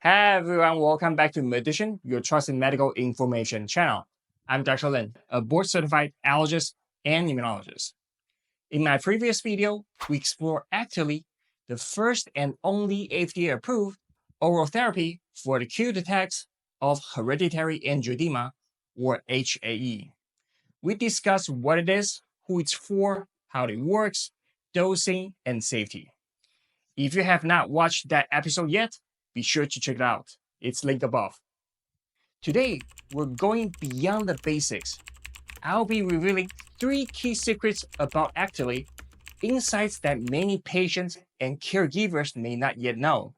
Hey everyone, welcome back to Medician, your trusted medical information channel. I'm Dr. Lin, a board-certified allergist and immunologist. In my previous video, we explored Ekterly, the first and only FDA-approved oral therapy for the acute attacks of hereditary angioedema, or HAE. We discussed what it is, who it's for, how it works, dosing, and safety. If you have not watched that episode yet, be sure to check it out. It's linked above. Today, we're going beyond the basics. I'll be revealing 3 key secrets about Ekterly, insights that many patients and caregivers may not yet know.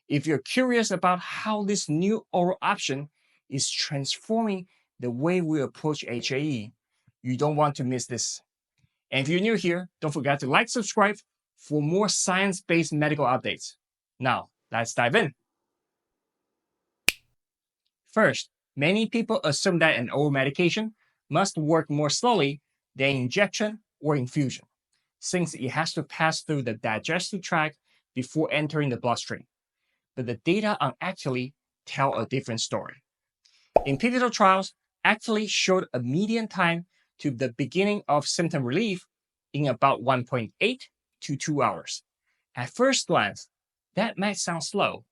If you're curious about how this new oral option is transforming the way we approach HAE, you don't want to miss this. And if you're new here, don't forget to like, subscribe for more science-based medical updates. Now, let's dive in. First, many people assume that an oral medication must work more slowly than injection or infusion, since it has to pass through the digestive tract before entering the bloodstream. But the data on Ekterly tell a different story. In pivotal trials, Ekterly showed a median time to the beginning of symptom relief in about 1.8 to 2 hours. At first glance, that might sound slow,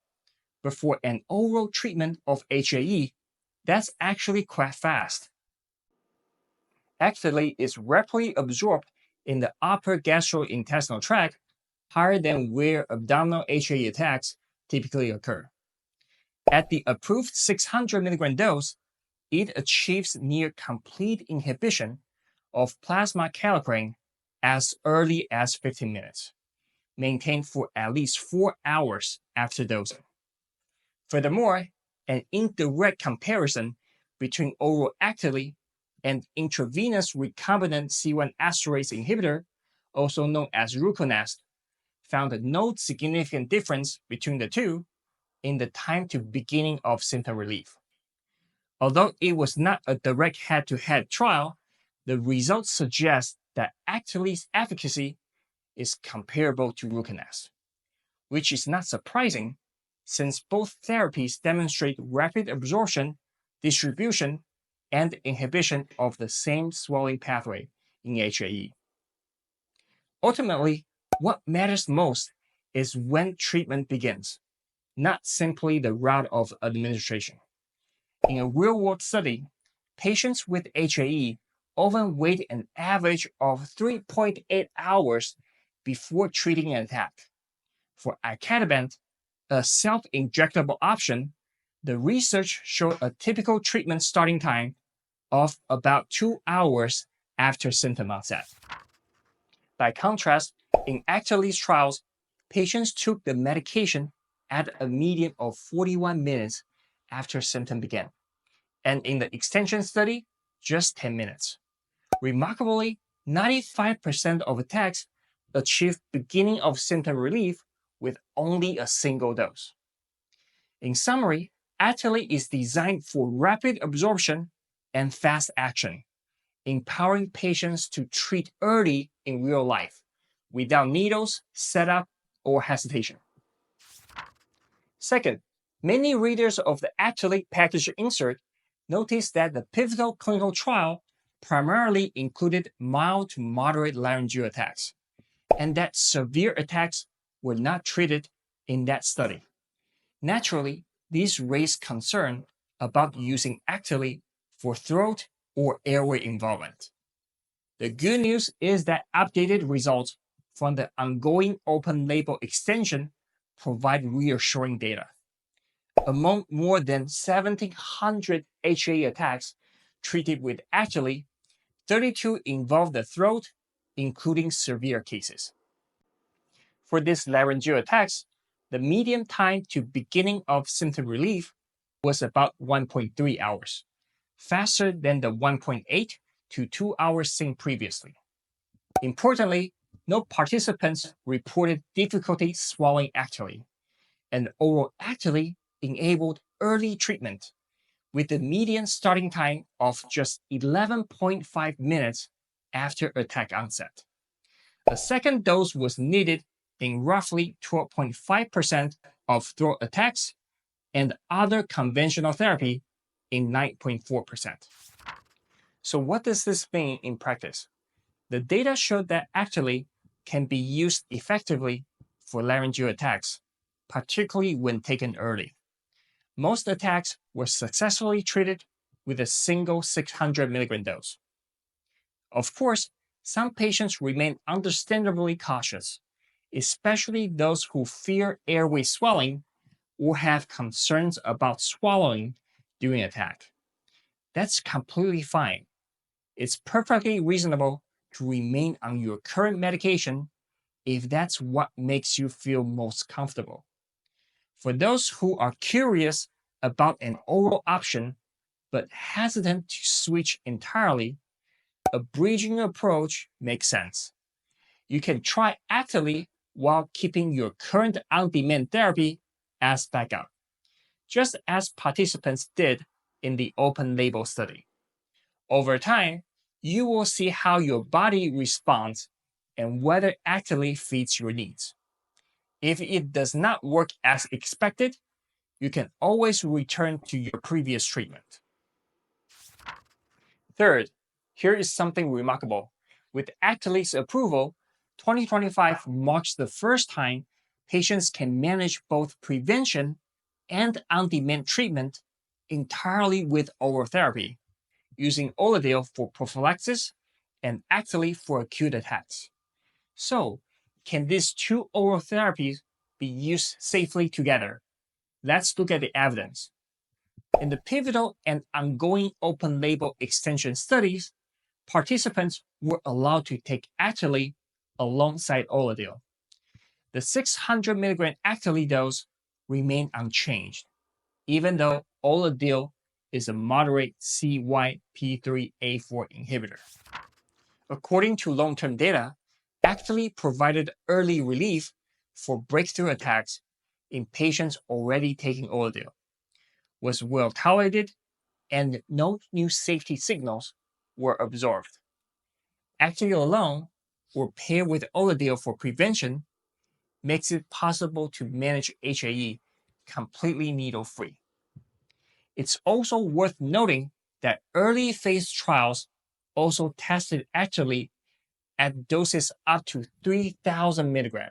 but for an oral treatment of HAE, that's actually quite fast. Ekterly is rapidly absorbed in the upper gastrointestinal tract, higher than where abdominal HAE attacks typically occur. At the approved 600 mg dose, it achieves near complete inhibition of plasma kallikrein as early as 15 minutes, maintained for at least 4 hours after dosing. Furthermore, an indirect comparison between oral Ekterly and intravenous recombinant C1 esterase inhibitor, also known as Ruconest, found no significant difference between the two in the time to beginning of symptom relief. Although it was not a direct head-to-head trial, the results suggest that Ekterly's efficacy is comparable to Ruconest, which is not surprising since both therapies demonstrate rapid absorption, distribution, and inhibition of the same swelling pathway in HAE. Ultimately, what matters most is when treatment begins, not simply the route of administration. In a real-world study, patients with HAE often wait an average of 3.8 hours before treating an attack. For icatibant, a self-injectable option, the research showed a typical treatment starting time of about 2 hours after symptom onset. By contrast, in Ekterly's trials, patients took the medication at a median of 41 minutes after symptom began, and in the extension study, just 10 minutes. Remarkably, 95% of attacks achieved beginning of symptom relief with only a single dose. In summary, Ekterly is designed for rapid absorption and fast action, empowering patients to treat early in real life without needles, setup, or hesitation. Second, many readers of the Ekterly package insert noticed that the pivotal clinical trial primarily included mild to moderate laryngeal attacks, and that severe attacks were not treated in that study. Naturally, these raised concern about using Ekterly for throat or airway involvement. The good news is that updated results from the ongoing open-label extension provide reassuring data. Among more than 1,700 HAE attacks treated with Ekterly, 32 involved the throat, including severe cases. For these laryngeal attacks, the median time to beginning of symptom relief was about 1.3 hours, faster than the 1.8 to 2 hours seen previously. Importantly, no participants reported difficulty swallowing Ekterly, and oral Ekterly enabled early treatment with the median starting time of just 11.5 minutes after attack onset. A second dose was needed in roughly 12.5% of throat attacks and other conventional therapy in 9.4%. So what does this mean in practice? The data showed that Ekterly can be used effectively for laryngeal attacks, particularly when taken early. Most attacks were successfully treated with a single 600 mg dose. Of course, some patients remain understandably cautious, especially those who fear airway swelling or have concerns about swallowing during attack. That's completely fine. It's perfectly reasonable to remain on your current medication if that's what makes you feel most comfortable. For those who are curious about an oral option but hesitant to switch entirely, a bridging approach makes sense. You can try Ekterly while keeping your current on-demand therapy as backup, just as participants did in the open-label study. Over time, you will see how your body responds and whether Ekterly fits your needs. If it does not work as expected, you can always return to your previous treatment. Third, here is something remarkable. With Ekterly's approval, 2025 marks the first time patients can manage both prevention and on-demand treatment entirely with oral therapy, using Orladeyo for prophylaxis and Ekterly for acute attacks. So, can these two oral therapies be used safely together? Let's look at the evidence. In the pivotal and ongoing open-label extension studies, participants were allowed to take Ekterly alongside Orladeyo. The 600 mg Ekterly dose remained unchanged, even though Orladeyo is a moderate CYP3A4 inhibitor. According to long-term data, Ekterly provided early relief for breakthrough attacks in patients already taking Orladeyo, was well tolerated, and no new safety signals were observed. Ekterly alone, or paired with Orladeyo for prevention, makes it possible to manage HAE completely needle-free. It's also worth noting that early phase trials also tested Ekterly at doses up to 3,000 mg,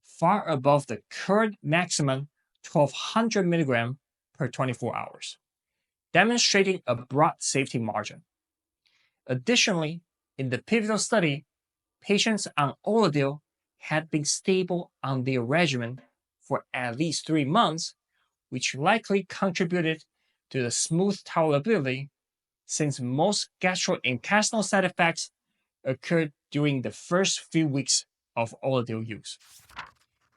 far above the current maximum 1,200 mg per 24 hours, demonstrating a broad safety margin. Additionally, in the pivotal study, patients on Orladeyo had been stable on their regimen for at least 3 months, which likely contributed to the smooth tolerability, since most gastrointestinal side effects occurred during the first few weeks of Orladeyo use.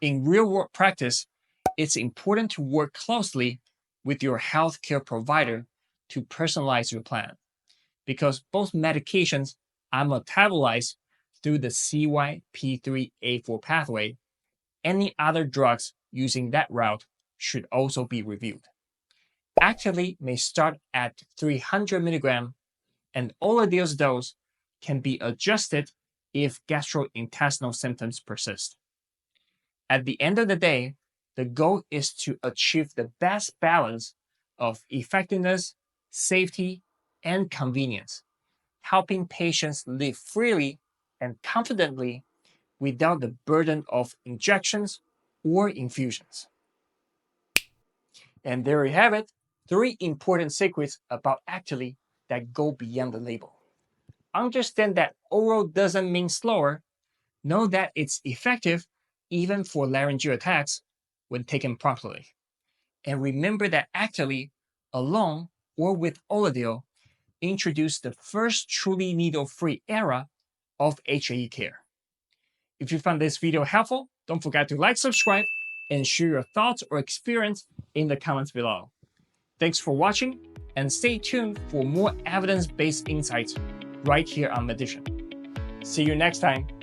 In real-world practice, it's important to work closely with your healthcare provider to personalize your plan, because both medications are metabolized through the CYP3A4 pathway. Any other drugs using that route should also be reviewed. Ekterly may start at 300 mg, and Orladeyo's dose can be adjusted if gastrointestinal symptoms persist. At the end of the day, the goal is to achieve the best balance of effectiveness, safety, and convenience, helping patients live freely and confidently without the burden of injections or infusions. And there you have it, 3 important secrets about Ekterly that go beyond the label. Understand that oral doesn't mean slower. Know that it's effective even for laryngeal attacks when taken properly. And remember that Ekterly, alone or with Orladeyo, introduced the first truly needle-free era of HAE care. If you found this video helpful, don't forget to like, subscribe, and share your thoughts or experience in the comments below. Thanks for watching, and stay tuned for more evidence-based insights right here on Medician. See you next time.